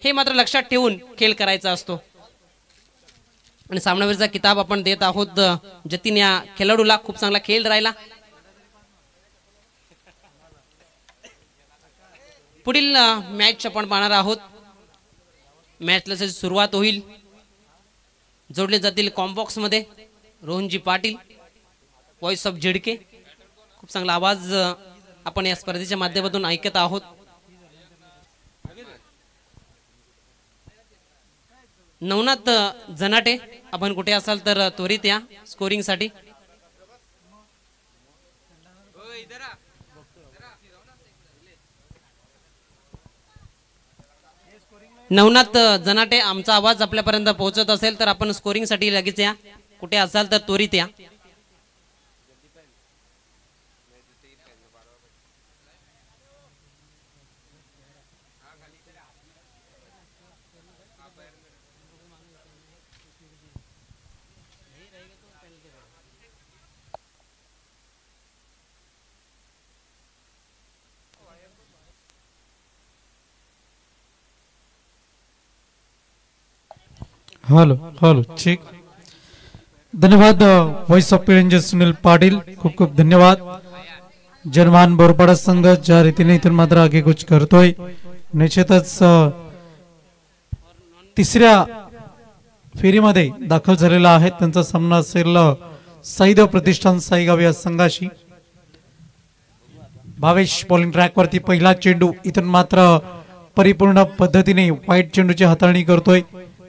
हे मात्र लक्षात ठेवून खेळ करायचा असतो। आणि सामनावीरचा किताब आपण देत आहोत जतीन या खेळाडूला। खूप चांगला खेळ राहिला। पुढील मॅच आपण पाहणार आहोत। मॅचला सुरुवात होईल। जोडले जातील कॉम्बॉक्स मध्ये रोहनजी पाटील, व्हॉइस ऑफ झिडके। खूप चांगला आवाज आपण या स्पर्धेच्या माध्यमातून ऐकत आहोत। नवनाथ जनाटे, आपण कुठे असाल तर त्वरित या स्कोरिंग साठी। नवनाथ जनाटे, आमचा आवाज आपल्यापर्यंत पोहोचत असेल तर आपण स्कोरिंग साठी लगेच या। कुठे असाल तर त्वरित या। हेलो हेलो ठीक, धन्यवाद व्हॉइस ऑफ पिळंजे सुनील पाटील, खूप खूप धन्यवाद। जनमान बोरपाडा संघ ज्या रीतीने इथून मात्र आगेकूच करतोय, निश्चितच तिसऱ्या फेरीमध्ये दाखल झालेला आहे। त्यांचा सामना असेल साईदेव प्रतिष्ठान साईगाव या संघाशी। भावेश बॉलिंग ट्रॅक वरती पहिला चेंडू, इथून मात्र परिपूर्ण पद्धतीने वाईट चेंडूची हाताळणी करतोय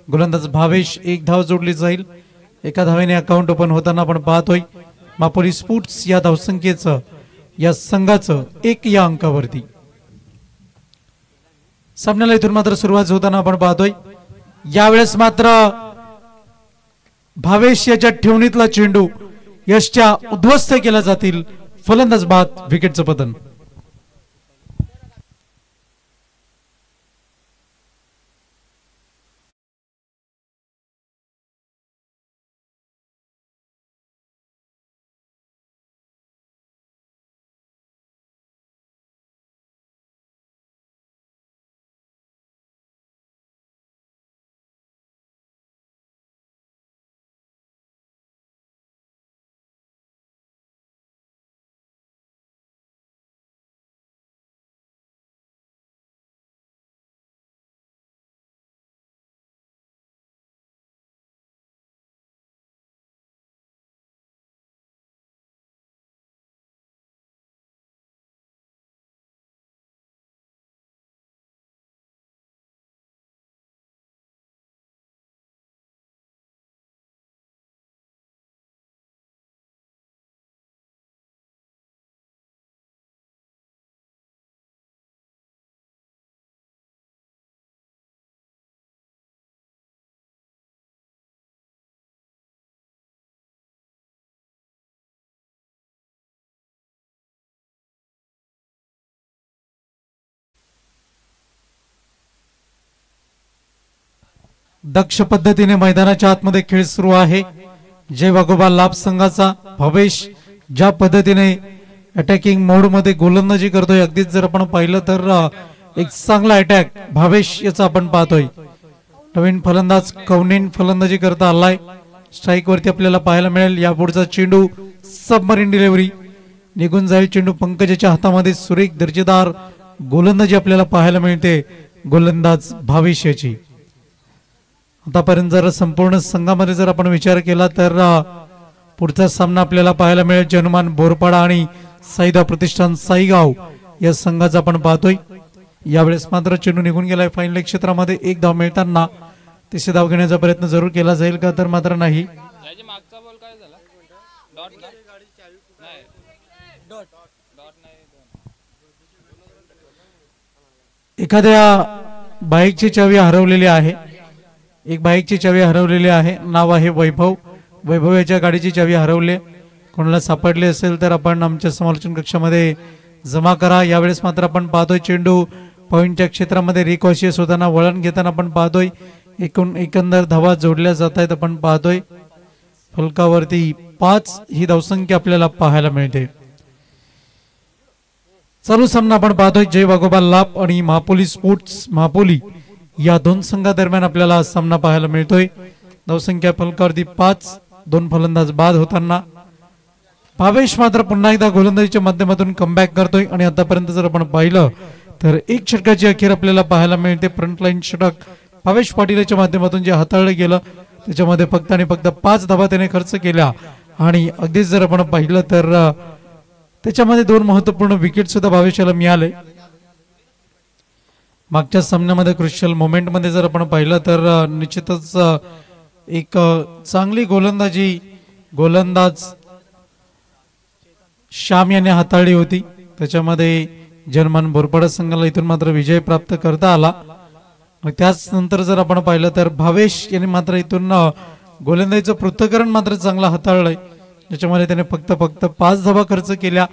गोलंदाज भावेश। एक धाव जोडली जाईल। एका धावेने अकाउंट ओपन होताना आपण पाहतोय मापोली स्पोर्ट्स या धावसंख्येचं, या संघाचं 1 या अंकावरती। सामन्याला इथून मात्र सुरुवात होताना आपण पाहतोय यावेळेस मात्र भावेश याच्या ठेवणीतला चेंडू यशच्या उद्ध्वस्त केला जातील। फलंदाज बाद, विकेटचं पतन। दक्ष पद्धतीने मैदानाच्या आतमध्ये खेळ सुरू आहे। जय वाघोबा लाभ संघाचा भावेश ज्या पद्धतीने अटॅकिंग मोड मध्ये गोलंदाजी करतोय, अगदीच जर आपण पाहिलं तर एक चांगला अटॅक भावेश याचा आपण पाहतोय। नवीन फलंदाज कवनीन फलंदाजी करता आलाय। स्ट्राइक वरती आपल्याला पाहायला मिळेल यापुढचा चेंडू सबमरीन डिलिव्हरी निघून जाईल। चेंडू पंकजाच्या हातामध्ये सुरेख दर्जेदार गोलंदाजी आपल्याला पाहायला मिळते गोलंदाज भावेश याची। आतापर्यंत जर संपूर्ण संघामध्ये जर आपण विचार केला तर पुढचा सामना आपल्याला पाहायला मिळेल जनमान बोरपाडा आणि साईदेव प्रतिष्ठान साईगाव या संघाचा आपण पाहतोय। यावेळेस मात्र चेंडू निघून गेलाय फाईन लेग क्षेत्रामध्ये। एक धाव मिळताना तिसरी धाव घेण्याचा प्रयत्न जरूर केला जाईल का, तर मात्र नाही। एखाद्या बाईकची चावी हरवलेली आहे, एक बाईकची चावी हरवलेली आहे, नाव आहे वैभव। वैभव याच्या गाडीची चावी हरवली, कोणाला सापडली असेल तर आपण आमच्या समालोचन कक्षामध्ये जमा करा। यावेळेस मात्र आपण पाहतोय चेंडू पॉइंटच्या क्षेत्रामध्ये रिकॉशियस होताना वळण घेताना आपण पाहतोय एकंदर धावा जोडल्या जात आहेत। आपण पाहतोय फलकावरती 5 ही धावसंख्या आपल्याला पाहायला मिळते। चालू सामना आपण पाहतोय जय वाघोबा लाभ आणि महापोली स्पोर्ट्स महापोली या दोन संघादरम्यान आपल्याला सामना पाहायला मिळतोय। धावसंख्या फलकावरती 5, 2 फलंदाज बाद होताना भावेश मात्र पुन्हा एकदा गोलंदाजीच्या माध्यमातून कमबॅक करतोय आणि आतापर्यंत जर आपण पाहिलं तर एक षटकाची अखेर आपल्याला पाहायला मिळते। फ्रंटलाईन षटक भावेश पाटीलच्या माध्यमातून जे हाताळलं गेलं त्याच्यामध्ये फक्त आणि फक्त 5 धावा त्याने खर्च केल्या आणि अगदीच जर आपण पाहिलं तर त्याच्यामध्ये 2 महत्त्वपूर्ण विकेट सुद्धा भावेशाला मिळाले। मागच्या सामन्यामध्ये क्रुशियल मोमेंट मध्ये जर आपण पाहिलं तर निश्चितच एक चांगली गोलंदाज श्याम यांनी हाताळली होती। त्याच्यामध्ये जर्मन बोरपाडा संघाला इथून मात्र विजय प्राप्त करता आला आणि त्याच नंतर जर आपण पाहिलं तर भावेश यांनी मात्र इथून गोलंदाजीचं पृथक्करण मात्र चांगला हाताळलंय, ज्याच्यामध्ये त्याने फक्त 5 धावा खर्च केल्या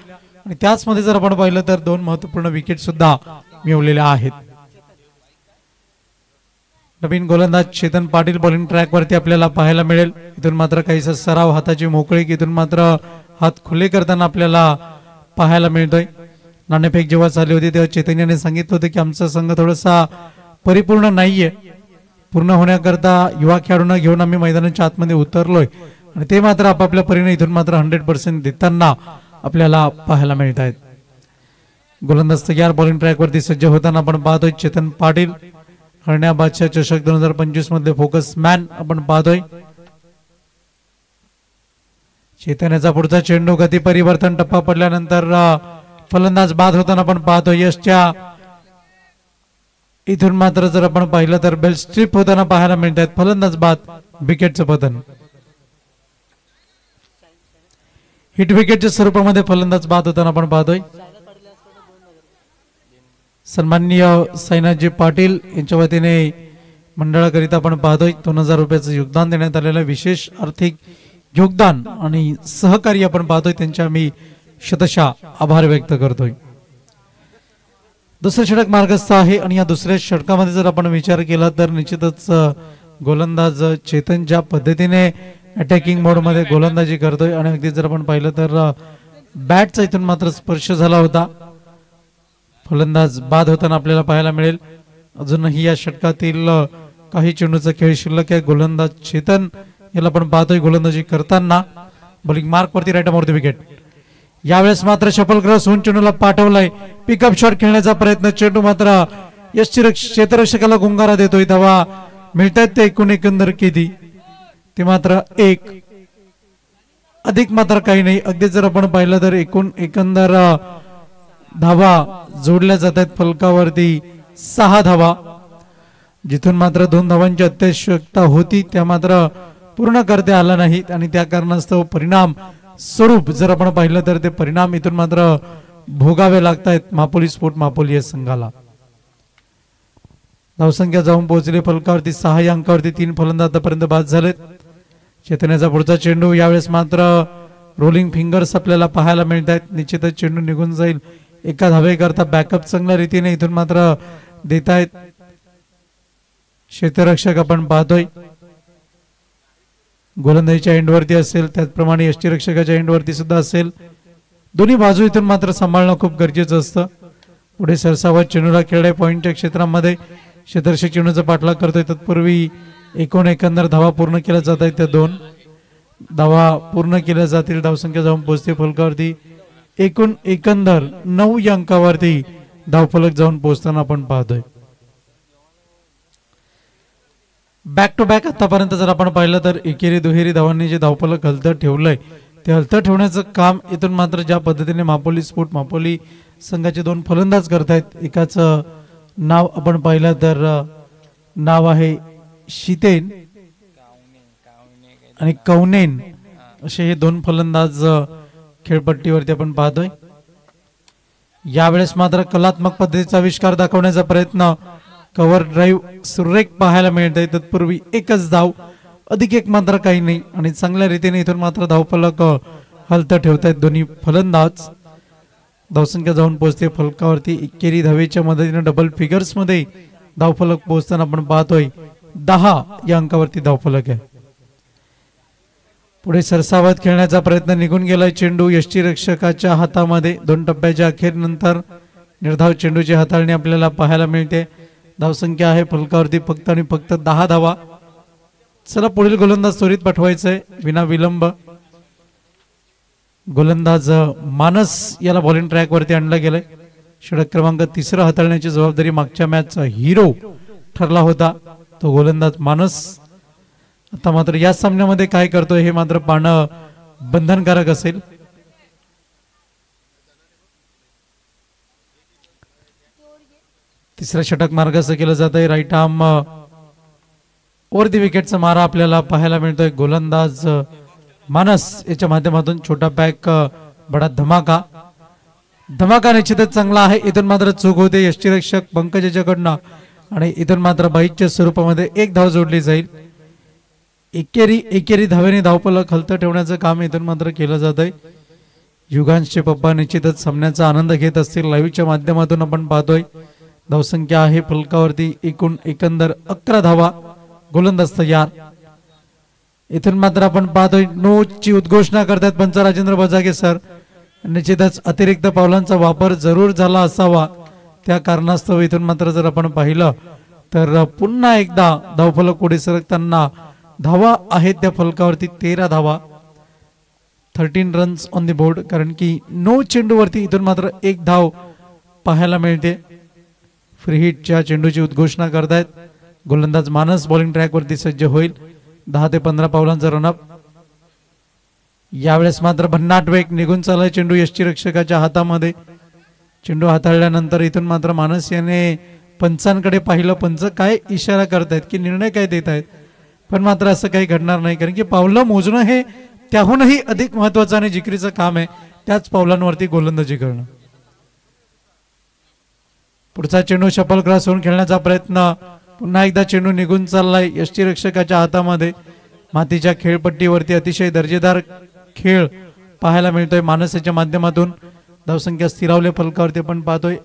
आणि त्याच मध्ये जर आपण पाहिलं तर 2 महत्त्वपूर्ण विकेट सुद्धा मिळवलेल्या आहेत। नवीन गोलंदाज चेतन पाटील बॉलिंग ट्रॅक वरती आपल्याला पाहायला मिळेल। इथून मात्र काहीसा सराव, हाताची मोकळीक, इथून मात्र हात खुले करताना आपल्याला पाहायला मिळतोय। नाणेफेक जेव्हा चालली होती तेव्हा चेतन यांनी सांगितलं होतं की आमचा संघ थोडासा परिपूर्ण नाहीये, पूर्ण होण्याकरता युवा खेळाडूंना घेऊन आम्ही मैदानाच्या आतमध्ये उतरलोय आणि ते मात्र आपापल्या परीने इथून मात्र 100% देताना आपल्याला पाहायला मिळत आहेत। गोलंदाज तयार, बॉलिंग ट्रॅक वरती सज्ज होताना आपण पाहतोय चेतन पाटील। हरण्या बादशाह चषक 2025 मध्ये फोकस मॅन आपण पाहतोय। चेतनाचा पुढचा चेंडू गती परिवर्तन, टप्पा पडल्यानंतर फलंदाज बाद होताना आपण पाहतोय। यशच्या इथून मात्र जर आपण पाहिलं तर बेल स्ट्रिप होताना पाहायला मिळत आहेत। फलंदाज बाद, विकेटचं पतन। हिट विकेटच्या स्वरूपामध्ये फलंदाज बाद होताना आपण पाहतोय। सन्माननीय साईनाथजी पाटील यांच्या वतीने मंडळाकरिता आपण पाहतोय 2000 रुपयाचं योगदान देण्यात आलेलं विशेष आर्थिक योगदान आणि सहकार्य आपण पाहतोय, त्यांचे आम्ही शतशः आभार व्यक्त करतोय। दुसरं षटक मार्गस्थ आहे आणि या दुसऱ्या षटकामध्ये जर आपण विचार केला तर निश्चितच गोलंदाज चेतन ज्या पद्धतीने अटॅकिंग मोड मध्ये गोलंदाजी करतोय आणि अगदी जर आपण पाहिलं तर बॅटचा इथून मात्र स्पर्श झाला होता। फलंदाज बाद होताना आपल्याला पाहायला मिळेल। अजूनही या षटकातील काही चेंडूचा खेळ शिल्लक आहे। गोलंदाज चेतन याला आपण पाहतोय गोलंदाजी करताना बॉलिंग मार्क वरती राईट मोर द विकेट। यावेळेस मात्र शफल क्रॉस होऊन चेंडूला पाठवलाय, पिकअप शॉट खेळण्याचा प्रयत्न, चेंडू मात्र क्षेत्ररक्षकाला गुंगारा देतोय। धावा मिळतात ते एकंदर किती, ते मात्र 1 अधिक मात्र काही नाही। अगदी जर आपण पाहिलं तर एकंदर धावा जोडल्या जात आहेत फलकावरती 6 धावा, जिथून मात्र 2 धावांची अत्यावश्यकता होती त्या मात्र पूर्ण करता आला नाही आणि त्या कारणास्तव परिणाम स्वरूप जर आपण पाहिलं तर ते परिणाम इथून मात्र भोगावे लागतायत मापोली स्पोर्ट मापोली या संघाला। धावसंख्या जाऊन पोहोचली फलकावरती 6 या अंकावरती 3 फलंदाज आतापर्यंत बाद झालेत। चेतनाचा पुढचा चेंडू, यावेळेस मात्र रोलिंग फिंगर्स आपल्याला पाहायला मिळत आहेत। निश्चितच चेंडू निघून जाईल, एका धावेकरता बॅकअप चांगल्या रीतीने इथून मात्र देत आहेत क्षेत्ररक्षक आपण पाहतोय। गोलंदाजीच्या एंडवरती असेल त्याचप्रमाणे यष्टीरक्षकाच्या एंडवरती सुद्धा असेल, दोन्ही बाजू इथून मात्र सांभाळणं खूप गरजेचं असतं। पुढे सरसावत चेंडूला खेळाडू पॉइंटच्या क्षेत्रामध्ये क्षेत्ररक्षक चेंडूचा पाठलाग करतोय। तत्पूर्वी एकंदर धावा पूर्ण केल्या जात आहेत, त्या 2 धावा पूर्ण केल्या जातील। धावसंख्या जाऊन पोहोचते फलकावरती एकंदर 9 या अंकावरती धावफलक जाऊन पोहोचताना आपण पाहतोय। बॅक टू बॅक आतापर्यंत जर आपण पाहिलं तर एकेरी दुहेरी धावांनी जे धावफलक हलतं ठेवलंय ते हलतं ठेवण्याचं काम इथून मात्र ज्या पद्धतीने मापोली स्पोर्ट मापोली संघाचे 2 फलंदाज करतायत। एकाचं नाव आपण पाहिलं तर नाव आहे शीतेन आणि कौनेन, असे हे 2 फलंदाज खेळपट्टीवरती आपण पाहतोय। यावेळेस मात्र कलात्मक पद्धतीचा आविष्कार दाखवण्याचा प्रयत्न, कव्हर ड्राईव्ह सुरेख पाहायला मिळते। तत्पूर्वी एकच धाव, अधिक एक मात्र काही नाही आणि चांगल्या रीतीने इथून मात्र धावफलक हलतं ठेवतायत दोन्ही फलंदाज। धावसंख्या जाऊन पोहोचते फलकावरती एकेरी धावेच्या मदतीने डबल फिगर्स मध्ये धावफलक पोहोचताना आपण पाहतोय 10 या अंकावरती धावफलक आहे। पुढे सरसावत खेळण्याचा प्रयत्न, निघून गेलाय चेंडू यष्टीरक्षकाच्या हातामध्ये। 2 टप्प्याच्या अखेर नंतर निर्धाव चेंडूची हाताळणी आपल्याला पाहायला मिळते। धावसंख्या आहे फलकावरती फक्त आणि फक्त 10 धावा. चला पुढील गोलंदाज त्वरित पाठवायचंय विना विलंब. गोलंदाज मानस याला बॉलिंग ट्रॅक वरती आणलं गेलंय. षटक क्रमांक 3 हाताळण्याची जबाबदारी मागच्या मॅचचा हिरो ठरला होता तो गोलंदाज मानस. आता मात्र या सामन्यामध्ये काय करतोय हे मात्र पाहणं बंधनकारक असेल. तिसऱ्या षटक मार्गाचं केलं जात आहे. राईट आर्म ओव्हर दी विकेटचा मारा आपल्याला पाहायला मिळतोय. गोलंदाज मानस याच्या माध्यमातून छोटा पॅक बडा धमाका. धमाका निश्चितच चांगला आहे. इथून मात्र चूक होते यष्टीरक्षक पंकज याच्याकडनं आणि इथून मात्र बाईकच्या स्वरूपामध्ये एक धाव जोडली जाईल. एकेरी धावेने धावफलक हलतं ठेवण्याचं काम इथून मात्र केलं जात आहे. युगांशचे पप्पा निश्चितच सामन्याचा आनंद घेत असतील. लाईव्हच्या माध्यमातून आपण पाहतोय. धावसंख्या आहे फलकावरती एकंदर 11 धावा. गोलंदाज तयार. इथून मात्र आपण पाहतोय नो ची उद्घोषणा करतात पंच राजेंद्र बजागे सर. निश्चितच अतिरिक्त पावलांचा वापर जरूर झाला असावा. त्या कारणास्तव इथून मात्र जर आपण पाहिलं तर पुन्हा एकदा धावफलक पुढे सरकताना धावा आहेत त्या फलकावरती 13 धावा. 13 रन्स ऑन द बोर्ड. कारण की नो चेंडूवरती इथून मात्र एक धाव पाहायला मिळते. फ्री हिटच्या चेंडूची उद्घोषणा करतायत. गोलंदाज मानस बॉलिंग ट्रॅक वरती सज्ज होईल. 10 ते 15 पावलांचा रनअप. यावेळेस मात्र भन्नाट वेग निघून चाललाय चेंडू यष्टीरक्षकाच्या हातामध्ये. चेंडू हाताळल्यानंतर इथून मात्र मानस याने पंचांकडे पाहिलं. पंच काय इशारा करतायत की निर्णय काय देत आहेत. पण मात्र असं काही घडणार नाही. कारण की पावलं मोजणं हे त्याहूनही अधिक महत्वाचं आणि जिकरीचं काम आहे. त्याच पावलांवरती गोलंदाजी करणं. पुढचा चेंडू शफल क्रॉस होऊन खेळण्याचा प्रयत्न. पुन्हा एकदा चेंडू निघून चाललाय यष्टीरक्षकाच्या हातामध्ये. मातीच्या खेळपट्टीवरती अतिशय दर्जेदार खेळ पाहायला मिळतोय मानसाच्या माध्यमातून. धावसंख्या स्थिरावले फलकावरती आपण पाहतोय.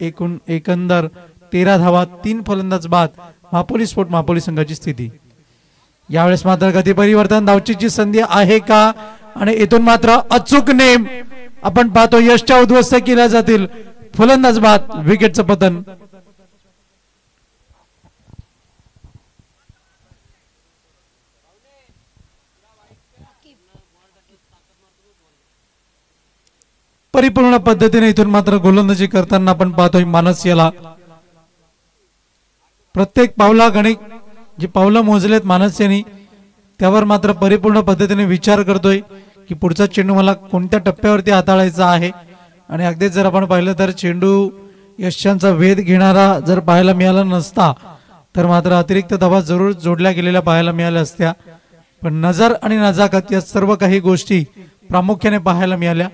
एकंदर 13 धावा. 3 फलंदाज बाद. मापोली स्पोर्ट मापोली संघाची स्थिती. यावेळेस मात्र गती परिवर्तन धावचीची संधी आहे का. आणि इथून मात्र अचूक नेम आपण पाहतो. यशच्या उद्ध्वस्त केल्या जातील. फलंदाज बाद. विकेटचं पतन. परिपूर्ण पद्धतीने इथून मात्र गोलंदाजी करताना आपण पाहतोय मानस याला. प्रत्येक पावला गणित जी पावलं मोजलेत मानस यांनी त्यावर मात्र परिपूर्ण पद्धतीने विचार करतोय की पुढचा चेंडू मला कोणत्या टप्प्यावरती हाताळायचा आहे. आणि अगदीच जर आपण पाहिलं तर चेंडू यशांचा वेध घेणारा जर पाहायला मिळाला नसता तर मात्र अतिरिक्त धावा जरूर जोडल्या गेलेल्या पाहायला मिळाल्या असत्या. पण नजर आणि नजाकत या सर्व काही गोष्टी प्रामुख्याने पाहायला मिळाल्या.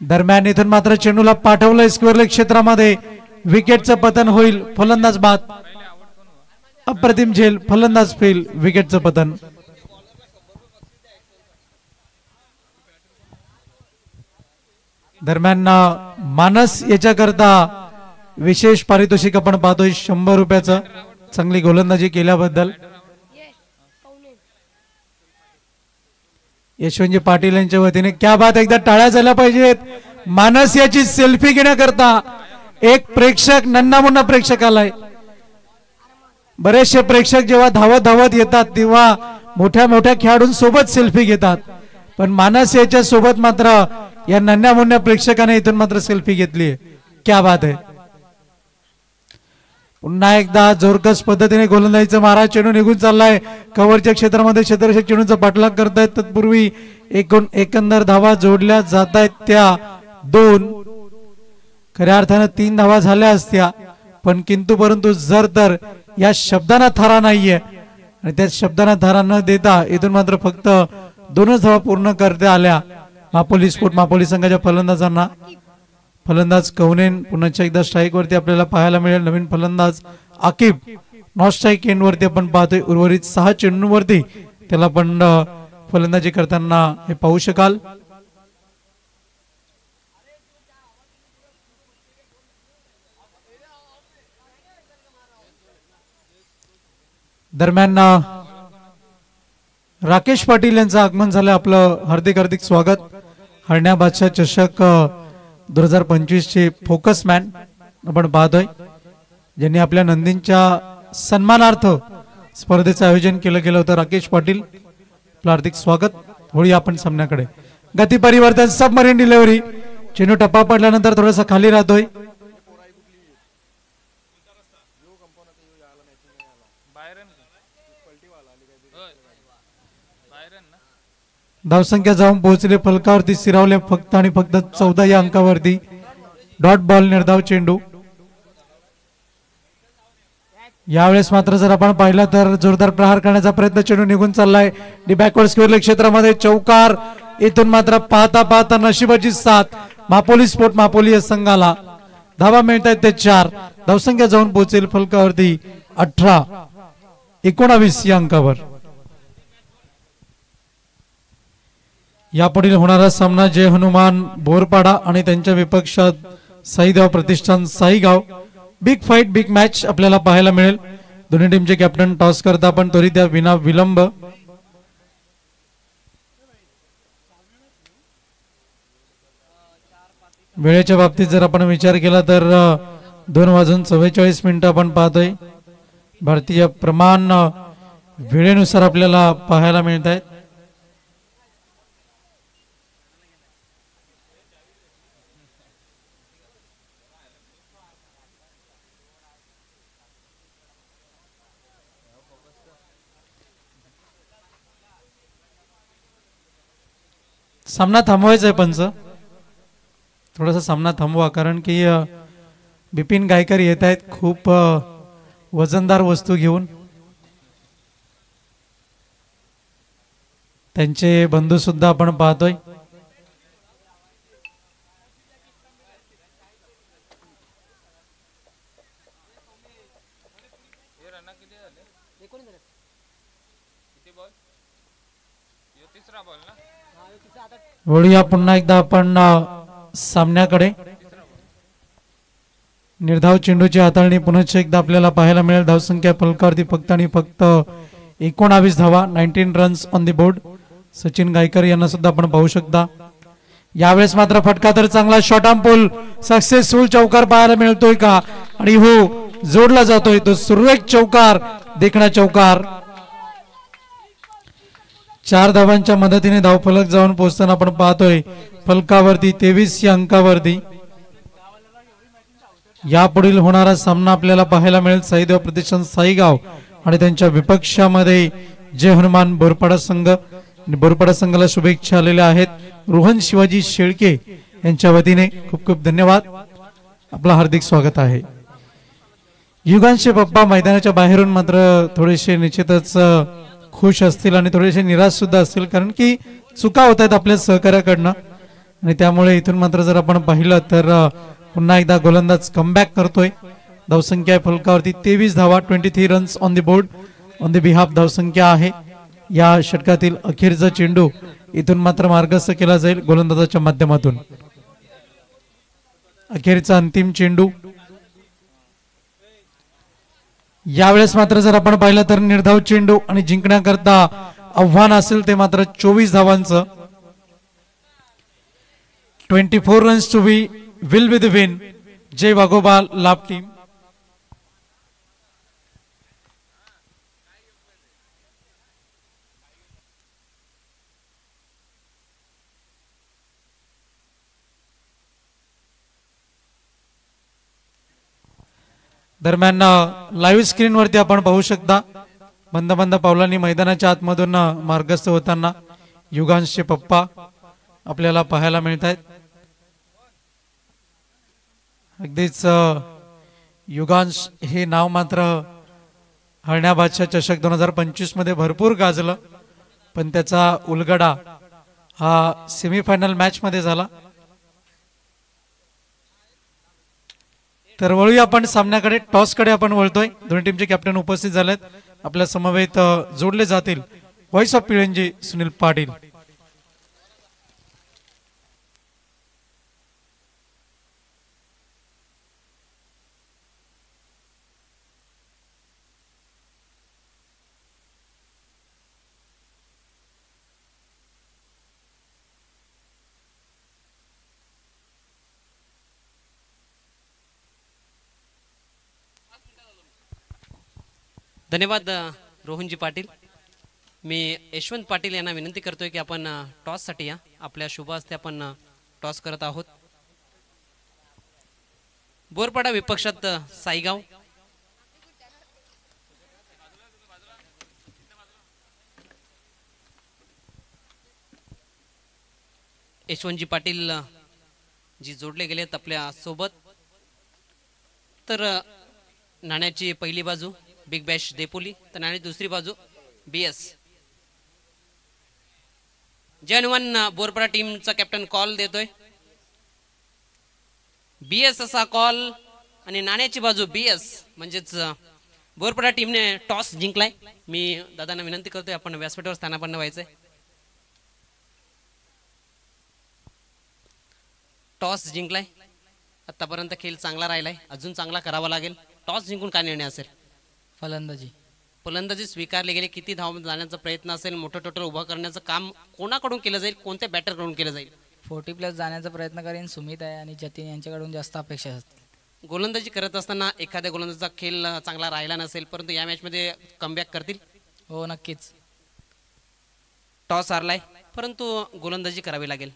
दरम्यान इथून मात्र चेंडूला पाठवलंय स्क्वेअर लेग क्षेत्रामध्ये. विकेटचं पतन होईल. फलंदाज बाद. अप्रतिम झेल. फलंदाज फेल. विकेटचं पतन. दरम्यान मानस याच्याकरता विशेष पारितोषिक आपण पाहतोय 100 रुपयाचं चांगली गोलंदाजी केल्याबद्दल. यशवंतजी पाटील यांच्या वतीने क्या बात. एकदा टाळ्या झाल्या पाहिजेत. मानस याची सेल्फी घेण्याकरता एक प्रेक्षक नन्ना मुन्ना प्रेक्षक आलाय. बरेचसे प्रेक्षक जेव्हा धावत धावत येतात तेव्हा मोठ्या मोठ्या खेळाडूंसोबत सेल्फी घेतात. पण मानस याच्या सोबत मात्र या नन्या मुन्या प्रेक्षकाने इथून मात्र सेल्फी घेतली. क्या बात आहे. पुन्हा एकदा जोरकस पद्धतीने गोलंदाजीचा मारा. चेंडू निघून चाललाय कव्हरच्या क्षेत्रामध्ये. क्षेत्ररक्षक चेंडूचा पाठलाग करतायत. तत्पूर्वी एकंदर धावा जोडल्या जात आहेत त्या 2. खऱ्या अर्थानं 3 धावा झाल्या असत्या. पण किंतु परंतु जर तर या शब्दांना थारा नाहीये आणि त्या शब्दांना थारा न देता इथून मात्र फक्त 2च धावा पूर्ण करता आल्या मापोली स्पोर्ट मापोली संघाच्या फलंदाजांना. फलंदाज कवनेन पुन्हा एकदा स्ट्राईक वरती आपल्याला पाहायला मिळेल. नवीन फलंदाज आकिब नॉट स्ट्राईक एंड वरती आपण पाहतोय. उर्वरित 6 चेंडूंवरती त्याला आपण फलंदाजी करताना हे पाहू शकाल. दरम्यान राकेश पाटील यांचं आगमन झालं. आपलं हार्दिक हार्दिक स्वागत. हरण्या बादशाह चषक 2025 चे फोकस मॅन आपण पाहतोय. ज्यांनी आपल्या नंदींच्या सन्मानार्थ स्पर्धेचं आयोजन केलं गेलं होतं, राकेश पाटील, आपलं हार्दिक स्वागत. वळूया आपण सामन्याकडे. गती परिवर्तन, सबमरीन डिलिव्हरी. चेंडू टप्पा पडल्यानंतर थोडासा खाली राहतोय. धावसंख्या जाऊन पोहोचले फलकावरती, सिरावले फक्त आणि फक्त 14 या अंकावरती. डॉट बॉल, निर्धाव चेंडू. यावेळेस मात्र जर आपण पाहिलं तर जोरदार प्रहार करण्याचा प्रयत्न, चेंडू निघून चाललाय डी बॅकवर्ड स्क्वेअर क्षेत्रामध्ये. चौकार. इथून मात्र पाहता पाहता नशिबाची साथ मापोली स्पोर्ट मापोली या संघाला. धावा मिळत आहेत ते 4. धावसंख्या जाऊन पोहोचेल फलकावरती 18-19 या अंकावर. यापुढील होणारा सामना जय हनुमान बोरपाडा आणि त्यांच्या विपक्षात साईगाव प्रतिष्ठान साईगाव. बिग फाईट, बिग मॅच आपल्याला पाहायला मिळेल. दोन्ही टीमचे कॅप्टन टॉस करता पण त्वरित या विना विलंब. वेळेच्या बाबतीत जर आपण विचार केला तर 2:44 आपण पाहतोय. भारतीय प्रमाण वेळेनुसार आपल्याला पाहायला मिळत आहेत. सामना थांबवायचा आहे पंच, थोडासा सामना थांबवा, कारण की बिपिन गायकर येत आहेत खूप वजनदार वस्तू घेऊन. त्यांचे बंधू सुद्धा आपण पाहतोय. वळूया पुन्हा एकदा आपण सामन्याकडे. निर्धाव चेंडूची हाताळणी पुन्हा एकदा आपल्याला पाहायला मिळेल. धावसंख्या फलकावरती फक्त आणि फक्त 19 धावा, 19 runs on the board. Sachin Gaikar यांना सुद्धा आपण पाहू शकता. यावेळेस मात्र फटका तर चांगला, शॉर्ट आर्म पुल, सक्सेसफुल चौकार पाहायला मिळतोय का? आणि हो, जोडला जातोय तो सुरेख चौकार, देखणा चौकार. 4 धावांच्या मदतीने धावफलक जाऊन पोहोचताना आपण पाहतोय फलकावरती 23 या अंकावरती. यापुढील होणारा सामना आपल्याला पाहायला मिळेल साईदेव प्रतिष्ठान साईगाव आणि त्यांच्या विपक्षामध्ये जय हनुमान बोरपाडा संघ. बोरपाडा संघाला शुभेच्छा आलेल्या आहेत रोहन शिवाजी शेळके यांच्या वतीने. खूप खूप धन्यवाद, आपलं हार्दिक स्वागत आहे. युगांशे पप्पा मैदानाच्या बाहेरून मात्र थोडेसे निश्चितच खुश असतील आणि थोडेसे निराश सुद्धा असतील, कारण की चुका होत आहेत आपल्या सहकार्याकडनं. आणि त्यामुळे इथून मात्र जर आपण पाहिलं तर पुन्हा एकदा गोलंदाज कमबॅक करतोय. धावसंख्या फलकावरती 23 धावा, 23 runs on the board. On the behalf धावसंख्या आहे. या षटकातील अखेरचा चेंडू इथून मात्र मार्गस्थ केला जाईल गोलंदाजाच्या माध्यमातून. अखेरचा अंतिम चेंडू. यावेळेस मात्र जर आपण पाहिलं तर निर्धाव चेंडू आणि जिंकण्याकरता आव्हान असेल ते मात्र 24 धावांचं. 24 runs to be will be the win. जय वाघोबा लाभ टीम. दरम्यान लाईव्ह स्क्रीन वरती आपण पाहू शकता बंद बंद पावलांनी मैदानाच्या आतमधून मार्गस्थ होताना युगांशचे पप्पा आपल्याला पाहायला मिळत आहेत. अगदीच युगांश हे नाव मात्र हरण्या बादशाह चषक 2025 मध्ये भरपूर गाजलं, पण त्याचा उलगडा हा सेमीफायनल मॅच मध्ये झाला. तर वळूया आपण सामन्याकडे. टॉस कडे आपण वळतोय. दोन्ही टीमचे कॅप्टन उपस्थित झालेत. आपल्या समवेत जोडले जातील व्हॉइस ऑफ पिळंजी सुनील पाटील. धन्यवाद रोहनजी पाटील. मी यशवंत पाटील यांना विनंती करतोय की आपण टॉससाठी या. आपल्या शुभ हस्ते आपण टॉस करत आहोत. बोरपाडा विपक्षात साईगाव. यशवंतजी पाटील जी जोडले गेलेत आपल्या सोबत. तर नाण्याची पहिली बाजू बिग बॅश देपोली, तर नाण्याची दुसरी बाजू BS. जय हनुमान बोरपाडा टीमचा कॅप्टन कॉल देतोय. BS असा कॉल आणि नाण्याची बाजू BS म्हणजेच बोरपाडा टीमने टॉस जिंकलाय. मी दादांना विनंती करतोय आपण व्यासपीठावर स्थानापन्न व्हायचंय. टॉस जिंकलाय. आतापर्यंत खेळ चांगला राहिलाय, अजून चांगला करावा लागेल. टॉस जिंकून काय निर्णय असेल? फलंदाजी स्वीकारले गेले. किती धाव जाण्याचा प्रयत्न असेल? मोठं टोटल उभं करण्याचं काम कोणाकडून केलं जाईल? कोणत्या बॅटरकडून केलं जाईल? 40+ जाण्याचा प्रयत्न करेन. सुमित आहे आणि जतीन यांच्याकडून जास्त अपेक्षा असतील. गोलंदाजी करत असताना एखाद्या गोलंदाजाचा खेळ चांगला राहिला नसेल, परंतु या मॅच मध्ये कमबॅक करतील. हो नक्कीच. टॉस हारलाय परंतु गोलंदाजी करावी लागेल.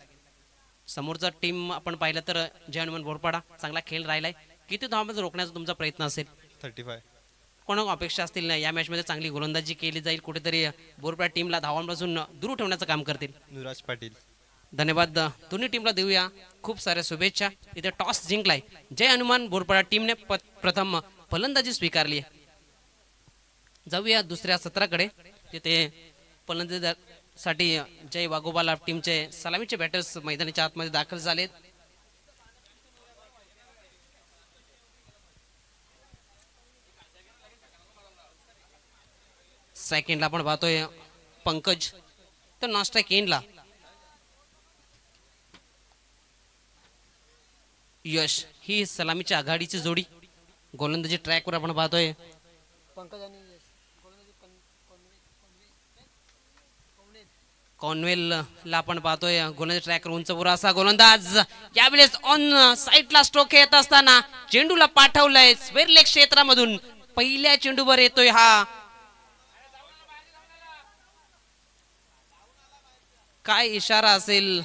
समोरचा टीम आपण पाहिलं तर जय हनुमान बोरपाडा चांगला खेळ राहिलाय. किती धावांमध्ये रोखण्याचा तुमचा प्रयत्न असेल? 35. कोणा अपेक्षा असतील ना या मॅच मध्ये चांगली गोलंदाजी केली जाईल, कुठेतरी बोरपाडा टीमला धावांपासून दूर ठेवण्याचं काम करतील? नुराज पाटील. धन्यवाद. दोन्ही टीमला देऊया खूप साऱ्या शुभेच्छा. इथे टॉस जिंकलाय जय हनुमान बोरपाडा टीमने. प्रथम फलंदाजी स्वीकारली आहे. जाऊया दुसऱ्या सत्राकडे. तिथे फलंदाजीसाठी जय वाघोबाला टीमचे सलामीचे बॅटर्स मैदानाच्या आतमध्ये दाखल झालेत. स्ट्राईक एंडला आपण पाहतोय पंकज, तर नॉन स्ट्राईक एंडला यश. ही सलामीच्या आघाडीची जोडी. गोलंदाजी ट्रॅकवर आपण पाहतोय कॉन्वेलला आपण पाहतोय गोलंदाजी ट्रॅकवर उंचवर असा गोलंदाज. यावेळेस ऑन साईडला स्ट्रोक येत असताना चेंडूला पाठवलंय स्क्वेअर लेग क्षेत्रामधून. पहिल्या चेंडूवर येतोय हा. काय इशारा असेल?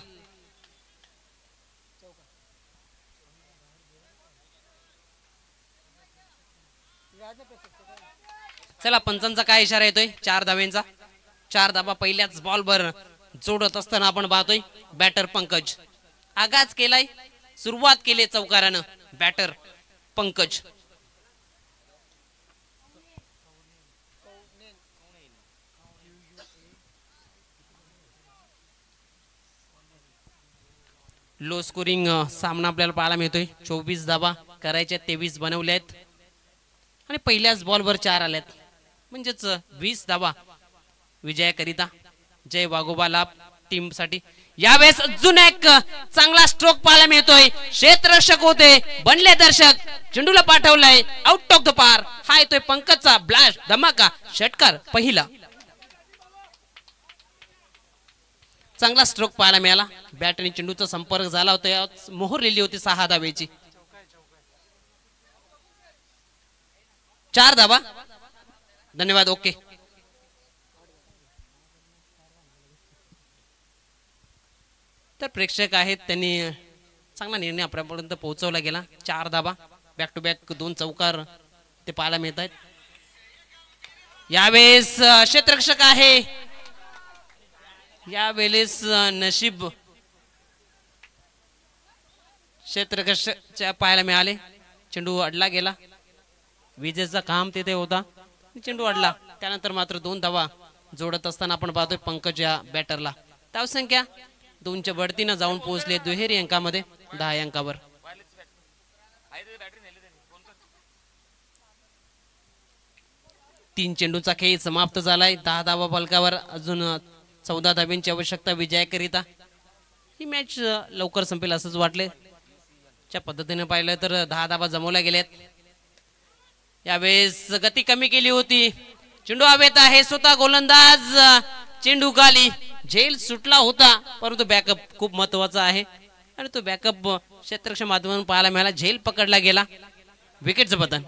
चला पंचांचा काय इशारा येतोय? 4 धावेंचा. 4 धावा पहिल्याच बॉलवर जोडत असताना आपण पाहतोय बॅटर पंकज. आगाज केलाय, सुरुवात केली चौकारानं बॅटर पंकज. लो स्कोरिंग सामना आपल्याला पाहायला मिळतोय. 24 धावा करायच्या, 23 बनवल्या आहेत आणि पहिल्याच बॉलवर 4 आल्यात, म्हणजेच 20 धावा विजयाकरिता जय वाघोबा लाभ टीम साठी. यावेळेस अजून एक चांगला स्ट्रोक पाहायला मिळतोय. क्षेत्ररक्षक होते, बनले दर्शक. चेंडूला पाठवलाय आउट ऑफ द पार. हा येतोय पंकजचा ब्लास्ट, धमाका षटकार पहिला. चांगला स्ट्रोक पाहायला मिळाला. बॅट आणि चेंडूचा संपर्क झाला होता. मोहर लिहिली होती 6 धावेची. 4 धावा. धन्यवाद. ओके. तर प्रेक्षक आहेत त्यांनी चांगला निर्णय आपल्यापर्यंत पोहोचवला गेला. 4 धावा, बॅक टू बॅक 2 चौकार ते पाहायला मिळत आहेत. यावेळेस क्षेत्ररक्षक आहे. यावेळेस नशीब क्षेत्ररक्षकच्या पाहायला मिळाले. चेंडू अडला गेला. विजेचा काम तिथे होता, चेंडू अडला. त्यानंतर मात्र 2 धावा जोडत असताना आपण पाहतोय पंकज या बॅटरला. धावसंख्या 2च्या बढतीनं जाऊन पोहोचले दुहेरी अंकामध्ये 10 अंकावर. तीन चेंडूचा खेळ समाप्त झालाय. 10 धावा फलकावर. अजून 14 धाब्यांची आवश्यकता विजयाकरिता. ही मॅच लवकर संपेल असंच वाटले. च्या पद्धतीने पाहिलं तर 10 धावा जमवल्या गेल्यात. यावेळेस गती कमी केली होती. चेंडू हवेत आहे. स्वतः गोलंदाज चेंडू खाली. झेल सुटला होता, परंतु बॅकअप खूप महत्वाचा आहे आणि तो बॅकअप क्षेत्ररक्षक माध्यमातून पाहायला मिळाला. झेल पकडला गेला. विकेटचं पतन.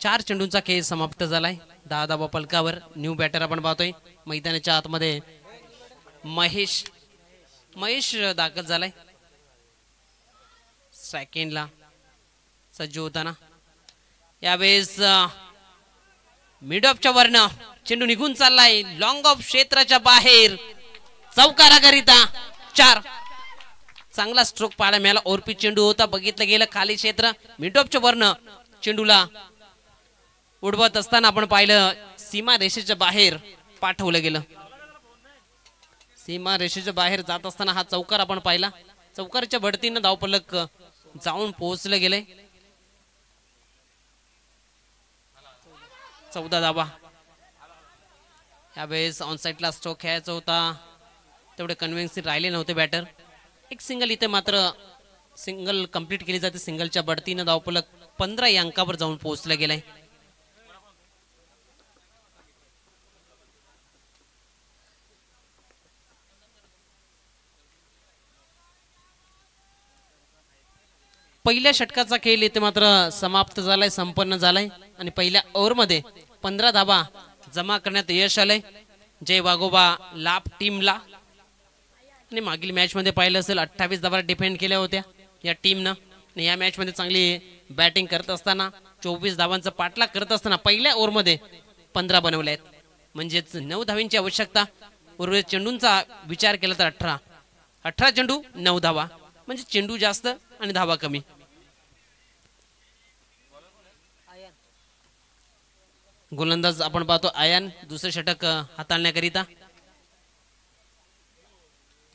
4 चेंडूंचा खेळ समाप्त झालाय. 10 धावा फलकावर. न्यू बॅटर आपण पाहतोय मैदानाच्या आतमध्ये महेश दाखल झालाय. सेकंडला सज्ज होताना यावेळेस मिड ऑफच्या वरनं चेंडू निघून चाललाय. लॉंग ऑफ क्षेत्राच्या बाहेर चौकाराकरिता 4. चांगला स्ट्रोक पाहायला मिळाला. ओरपी चेंडू होता. बघितलं गेलं खाली क्षेत्र. मिड ऑफच्या वरनं चेंडूला उडवत असताना आपण पाहिलं सीमा रेषेच्या बाहेर पाठवलं गेलं. सीमा रेषेच्या बाहेर जात असताना हा चौकार आपण पाहिला. चौकारच्या बढतीनं धावफलक जाऊन पोहोचलं गेलंय. 14 धावा. यावेळेस ऑनसाइडला स्ट्रोक खेळायचा होता. तेवढे कन्व्हिन्सिंग राहिले नव्हते बॅटर. एक सिंगल इथे मात्र सिंगल कंप्लीट केली जाते. सिंगलच्या बढतीनं धावफलक 15 या अंकावर जाऊन पोहोचलं गेलंय. पहिल्या षटकाचा खेळ इथे मात्र समाप्त झालाय, संपन्न झालाय आणि पहिल्या ओव्हरमध्ये 15 धावा जमा करण्यात यश आलंय जय वाघोबा लाभ टीमला. आणि मागील मॅच मध्ये पाहिलं असेल 28 धावा डिफेंड केल्या होत्या या टीमनं. आणि या मॅच मध्ये चांगली बॅटिंग करत असताना 24 धावांचा पाठलाग करत असताना पहिल्या ओव्हरमध्ये 15 बनवले आहेत. म्हणजेच 9 धावांची आवश्यकता. उर्वरित चेंडूंचा विचार केला तर 18 चेंडू 9 धावा म्हणजे चेंडू जास्त आणि धावा कमी. गोलंदाज आपण पाहतो आयन दुसरे षटक हाताळण्याकरिता.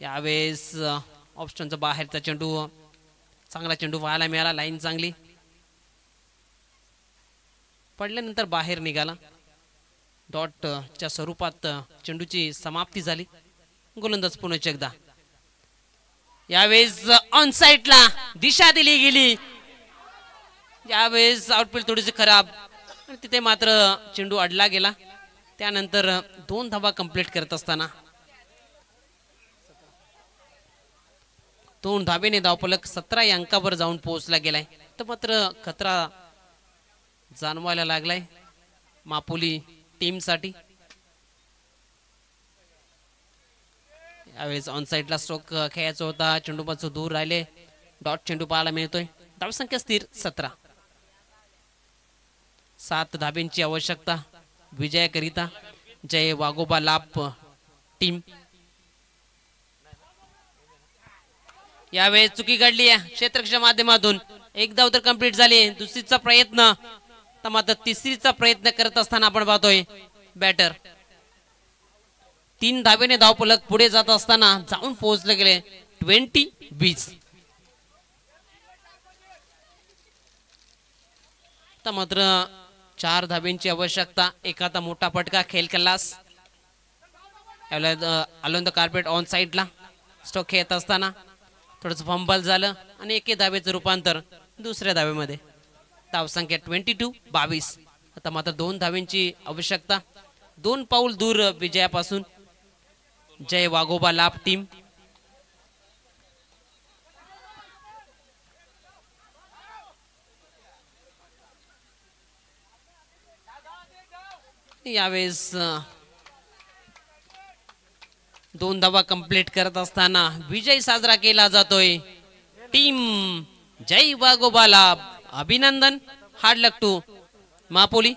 यावेळेस ऑप्शनचा बाहेरचा चेंडू चांगला चेंडू पाहायला मिळाला. लाईन चांगली पडल्यानंतर बाहेर निघाला. डॉटच्या स्वरूपात चेंडूची समाप्ती झाली. गोलंदाज पुन्हा एकदा. यावेळेस ऑन साइडला दिशा दिली गेली. यावेळेस आउटफील्ड थोडीशी खराब आणि तिथे मात्र चेंडू अडला गेला. त्यानंतर 2 धावा कंप्लीट करत असताना 2 धावेने धावफलक 17 या अंकावर जाऊन पोहोचला गेलाय. तर मात्र खतरा जाणवायला लागलाय मापोली टीमसाठी. यावेळेस ऑन साइडला स्ट्रोक खेळायचा होता. चेंडू पासून दूर राहिले. डॉट चेंडू पाहायला मिळतोय. धावसंख्या स्थिर 17. 7 धाब्यांची आवश्यकता विजयाकरिता जय वाघोबा लाभ टीम. यावेळेस चुकी घडली आहे क्षेत्ररक्षणाच्या माध्यमातून. एक धाव तर कंप्लीट झाली. दुसरीचा प्रयत्न तर मात्र तिसरीचा प्रयत्न करत असताना आपण पाहतोय बॅटर 3 धावेने धावफलक पुढे जात असताना जाऊन पोहोचले गेले 20-20. तर मात्र 4 धाब्यांची आवश्यकता. एक आता मोठा फटका खेळ कल्लास आलो द कार्पेट ऑन साइडला स्ट्रोक खेळत असताना थोडंसं फंबल झालं आणि 1 धावेचं रूपांतर दुसऱ्या धावेमध्ये. धावसंख्या 22-22. आता मात्र 2 धाव्यांची आवश्यकता. 2 पाऊल दूर विजयापासून जय वाघोबा लाभ टीम. यावेळेस 2 धावा कंप्लीट करत असताना विजय साजरा केला जातोय टीम जय वाघोबा लाभ. अभिनंदन. Hard luck to मापोली.